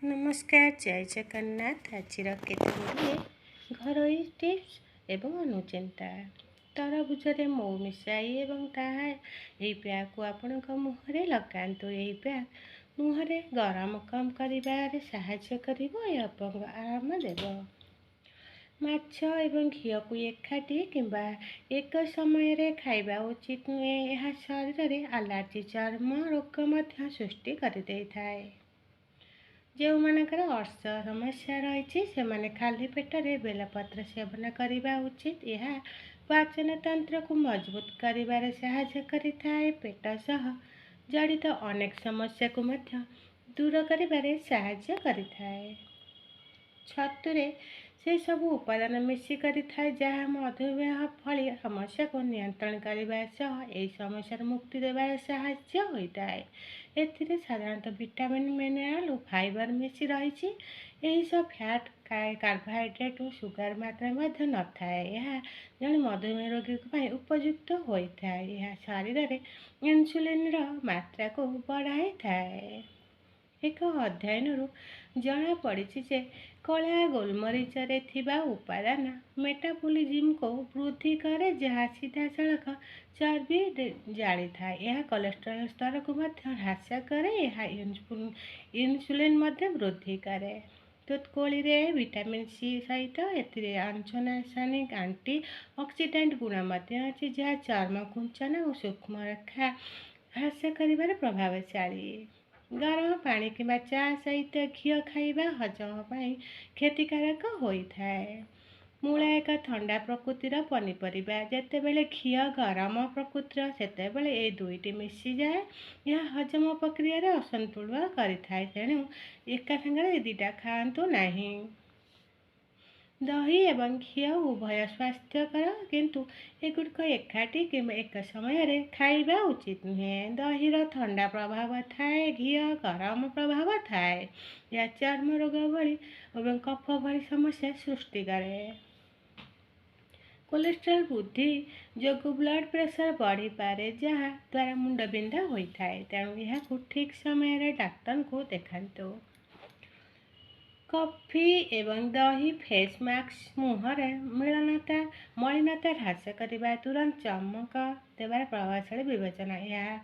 नमस्कार जय जगन्नाथ आज केतଗୁଡ଼ିए घरोई टिप्स एवं अनुचिंता तरबुजरे मौ मिसाई एवं ताहा यही प्याक को आपणक मुहरे लगातु। यही प्याक मुहरे गरम कम करिबारे साहाय्य करिबो एवं आराम देव। माछ एवं घी को एकाठी किंबा एक समय रे खाइबा उचित नुहे। यह शरीर रे एलर्जी चर्म रोग मध्य सृष्टि करि देइथाए। जो मानकर अर्श समस्या रही से माने खाली पेटरे बेलपत्र सेवन करने उचित। यह पाचन तंत्र को मजबूत करिबारे साहाय्य करिथाए। पेट सह जड़ित अनेक समस्या को मध्य दूर करिबारे साहाय्य करिथाए। छतुरे से सब उपादान मिसी करिथाए जहाँ मधुमेह भली समस्या को नियंत्रण करने सह यही समस्या मुक्ति देवार साहाय्य होता है। एथिरे साधारणतः विटामिन मिनरल और फाइबर मिसी रही। यही सब फैट कार्बोहाइड्रेट और सुगर मात्रा मध्य न थाए। यह जन मधुमेह रोगी उपयुक्त होता है। यह शरीर में इन्सुलिन मात्रा को बढ़ाई थाए। एक अध्ययन जना पड़ी जे कला गोलमरीच उपादान मेटाबॉलिज्म को वृद्धि करे जहाँ सीधा सड़क चर्बी जाली था। यह कोलेस्ट्रॉल स्तर को ह्रास करे। यह इन्सुलिन वृद्धि करे। तोतकोली रे विटामिन सी सहित एथिरे आंचोनासानिक एंटी ऑक्सीडेंट गुण अच्छी जहाँ चर्म कुंचन और सूक्ष्म रेखा ह्रास कर प्रभावशाली। गरम पानी किंबा चा सहित घी खाइबा हजम पाई क्षतिकारक होता है। मूला एक ठंडा प्रकृतिर पनीपरिया जितेबाला घी गरम प्रकृतिर सेतेबाला ए दुईटी मिसी जाए। यह हजम प्रक्रिया असंतुलन करिथाए। तेणु एका संगे दुईटा खातु नहीं। दही एवं घी उभय स्वास्थ्यकर किंतु एगुड़िक एकाठी किंबा एक समय रे खाइबा उचित नुहे। दहीर ठंडा प्रभाव थाए, घी गरम प्रभाव थाए। या चर्म रोग भली एवं कफ भली समस्या सृष्टि करे। कोलेस्ट्रॉल वृद्धि जो ब्लड प्रेशर बढ़ी पारे जहाँ द्वारा मुंड बिंधा होता है। तेणु यह ठीक समय रे डाक्टर को देखातु। कॉफी एवं दही फेस मास्क मुहरे मलिनता ह्रास करने तुरंत चमक देवार प्रभावशाली विवेचना। यह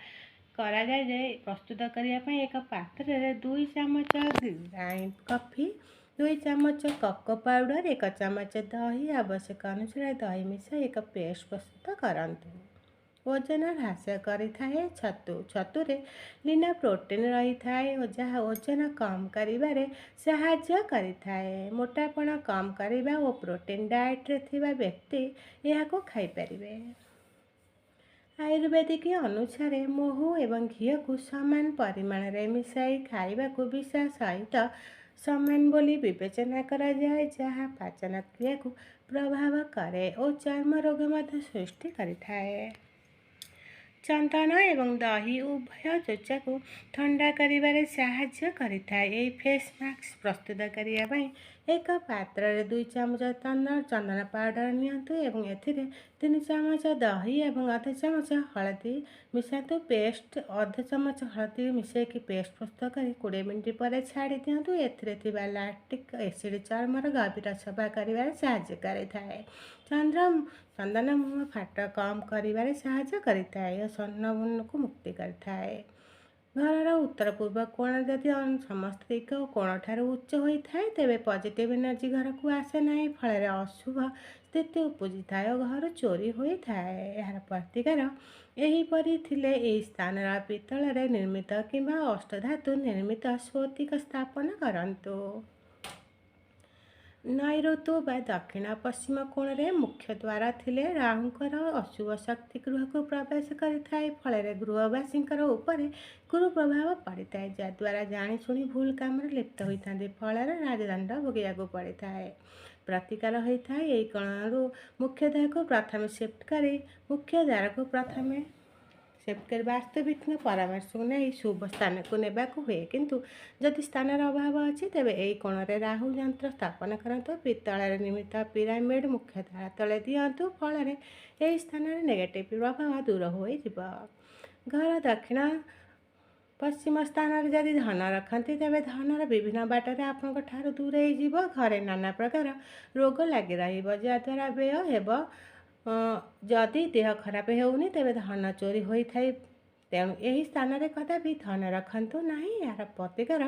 करा जाए प्रस्तुत करने एक पात्र रे 2 चामच ग्राइंड कॉफी, 2 चामच कोको पाउडर, 1 चामच दही आवश्यक अनुसार दही मिसा एक पेस्ट प्रस्तुत करंतु। ओजन ह्रास करिथाए। छतुरे लीना प्रोटीन रही थाए और जहाँ ओजन कम करिबारे साहाय्य करिथाए। मोटापण कम करिबा और प्रोटीन डाएट रे थिबा व्यक्ति यह को खाई परिबे। आयुर्वेदिक अनुसार महू एवं घी को समान परिमाण रे मिसाई खाइबा को विषा सहित समान बोली विवेचना करा जाए जहाँ पाचन क्रिया को प्रभाव करे और चर्म रोग मध्य सृष्टि करिथाए। चंदन एवं दही उभय त्वचा को ठंडा करिबारे साहाय्य करिथाए। यही फेस मास्क प्रस्तुत करने एक पात्र रे 2 चामच चंदन पाउडर नियंतु एवं एथिरे 3 चामच दही एवं आधा चामच हलदी मिसातु। पेस्ट आधा चामच हलदी मिसेकी पेस्ट प्रस्तुत कर 20 मिनट पर छाड़ी दिंतु। एथिरे थिबा लैक्टिक एसिड चर्मर गभीर सफा करिबारे साहाय्य करिथाए। चंदन मुह फाट कम करिबारे साहाय्य करिथाए और सन्न को मुक्ति करिथाए। घर उत्तर पूर्व कोण जदि समस्त दिग कोण ठार उच्च होता है तेबे पॉजिटिव एनर्जी घर को आसे नहीं। फल अशुभ स्थिति उपजी थाए और घर चोरी होता है। यार प्रतिकार यहीपरि थिले एही स्थान पितल रे निर्मित किंबा अष्टधातु निर्मित स्फटिक स्थापन करंतु। नैऋतु बा दक्षिण पश्चिम कोण रे मुख्य द्वार थिले राहुंकर अशुभ शक्ति गृह को प्रवेश करिथाए। फल गृहवासी उपर गुरु प्रभाव पड़ता है जद्वारा जाणीशुणी भूल काम लिप्त होता है। फल राजदंड भोगिया पड़ता है। प्रतिकार होता है। यही कोणरू मुख्य द्वार को प्रथम शिफ्ट कर मुख्य द्वार को प्रथम शिफ्ट कर वास्तविक परामर्श को नहीं शुभ स्थान को नेबा हुए किंतु जदि स्थान अभाव अच्छी तेरे यही कोण रे राहु यंत्र स्थापन करंतु। पितल निर्मित पिरामिड मुख्य द्वार तले दिंतु। फल यही स्थान नेगेटिव प्रभाव दूर हो। घर दक्षिण ପଶ୍ଚିମ ସ୍ଥାନରେ ଯଦି ଧନ ରଖନ୍ତି ତେବେ ଧନର ବିଭିନ୍ନ ବାଟରେ ଆପଣଙ୍କ ଠାରୁ ଦୂରେଇ ଯିବ। ଘରେ ନାନା ପ୍ରକାର ରୋଗ ଲାଗି ରହିବ, ଯାହାଦ୍ୱାରା ବ୍ୟୟ ହେବ। ଯଦି ଦେହ ଖରାପ ହେଉନି ତେବେ ଧନ ଚୋରି ହୋଇଥାଏ। ତେଣୁ ଏହି ସ୍ଥାନରେ କଦାପି ଧନ ରଖନ୍ତୁ ନାହିଁ। ଏହାର ପ୍ରତିକାର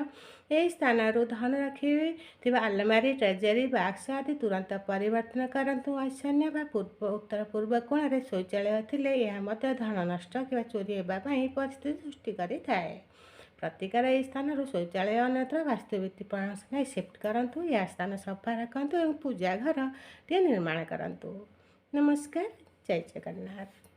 ଏହି ସ୍ଥାନରୁ ଧନ ରଖିଥିବା ଆଲମାରୀ, ଟ୍ରେଜେରୀ ବାକ୍ସ ଆଦି ତୁରନ୍ତ ପରିବର୍ତ୍ତନ କରନ୍ତୁ। ଈଶାନ୍ୟ ବା ଉତ୍ତର ପୂର୍ବ କୋଣରେ ଶୌଚାଳୟ ଥିଲେ ଏହା ମଧ୍ୟ ଧନ ନଷ୍ଟ କିମ୍ବା ଚୋରି ହେବା ପାଇଁ ପରିସ୍ଥିତି ସୃଷ୍ଟି କରିଥାଏ। ପ୍ରତିକାର ଏହି ସ୍ଥାନରୁ ଶୌଚାଳୟ ଅନ୍ୟତ୍ର ବାସ୍ତୁଭିତ୍ତି ପରାମର୍ଶ ନେଇ ସିଫ୍ଟ କରନ୍ତୁ। ଏହା ସ୍ଥାନ ସଫା ରଖନ୍ତୁ ଏବଂ ପୂଜା ଘରଟିଏ ନିର୍ମାଣ କରନ୍ତୁ। ନମସ୍କାର, ଜୟ ଜଗନ୍ନାଥ।